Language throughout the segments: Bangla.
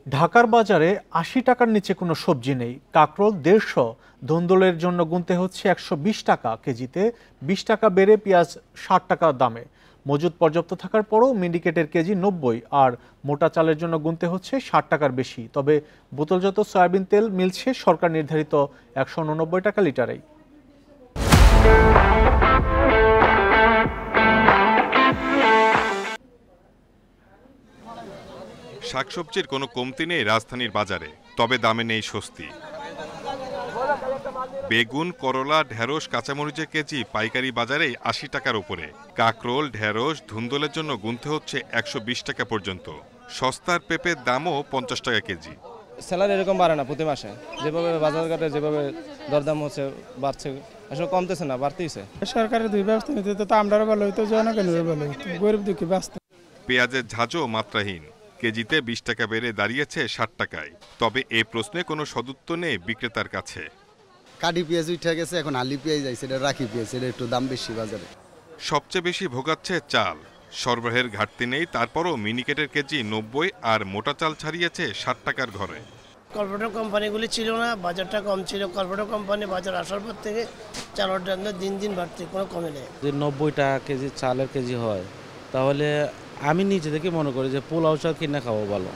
ঢাকার বাজারে ৮০ টাকার নিচে কোনো সবজি নেই। কাঁকরোল ১৫০, ধুন্দুলের জন্য গুনতে হচ্ছে ১২০ টাকা কেজিতে, ২০ টাকা বেড়ে পেঁয়াজ ৬০ টাকা দামে। মজুদ পর্যাপ্ত থাকার পরও মিনিকেটের কেজি ৯০ আর মোটা চালের জন্য গুনতে হচ্ছে ৬০ টাকার বেশি। তবে বোতলজাত সয়াবিন তেল মিলছে সরকার নির্ধারিত ১৮৯ টাকা লিটারেই। শাকসবজির কোনো কমতি নেই রাজধানীর বাজারে, তবে দামে নেই স্বস্তি। বেগুন, করলা, ঢেঁড়স, কাঁচামরিচের কেজি পাইকারি বাজারে ৮০ টাকার উপরে। কাঁকরোল, ঢেঁড়স, ধুন্দুলের জন্য গুনতে হচ্ছে ১২০ টাকা পর্যন্ত। সস্তার পেঁপের দামও ৫০ টাকা কেজি। স্যালারি এরকম বাড়ে না প্রতি মাসে, যেভাবে বাজার ঘাটে যেভাবে দরদাম হচ্ছে বাড়ছে, আসলে কমতেছে না, বাড়তেইছে। সরকারের দুই ব্যবস্থা নিতে তো আমরাও ভালো হইতো, জনগণের ভালো হইতো, গরিব দুঃখী বাঁচত। পেঁয়াজের ঝাঁজও মাত্রাহীন, কেজিতে ২০ টাকা বেড়ে দাঁড়িয়েছে ৬০ টাকায়। তবে এ প্রশ্নে কোনো সদুত্তর নেই বিক্রেতার কাছে। কাঠি পেঁয়াজ উঠে গেছে, এখন আলি পেঁয়াজ আইছে, এটা রাখি পেঁয়াজ, এটা একটু দাম বেশি বাজারে। সবচেয়ে বেশি ভোগাচ্ছে চাল। সরবরাহের ঘাটতি নেই, তারপরও মিনিকেটের কেজি ৯০ আর মোটা চাল ছাড়িয়েছে ৬০ টাকার ঘরে। কর্পোরেট কোম্পানিগুলি ছিল না, বাজারটা কম ছিল। কর্পোরেট কোম্পানি বাজার আসার পর থেকে চালের দাম দিন দিন বাড়তে, কোনো কমে নেই। যদি ৯০ টাকা কেজি চালের কেজি হয়, তাহলে আমি নিজে থেকে মনে করি যে পোলাও চাল কিনে খাবো ভালো।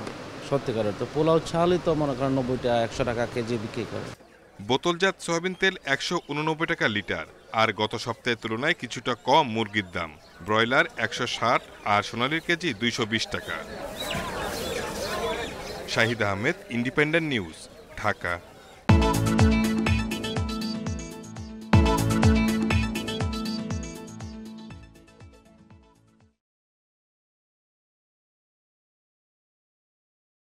সত্যিকারের তো পোলাও চালই তো মনে করেন ৯০ টাকা ১০০ টাকা কেজি বিক্রি করে। বোতলজাত সয়াবিন তেল ১৮৯ টাকা লিটার। আর গত সপ্তাহের তুলনায় কিছুটা কম মুরগির দাম। ব্রয়লার ১৬০ আর সোনালির কেজি ২২০ টাকা। Shahid Ahmed, independent news, Dhaka.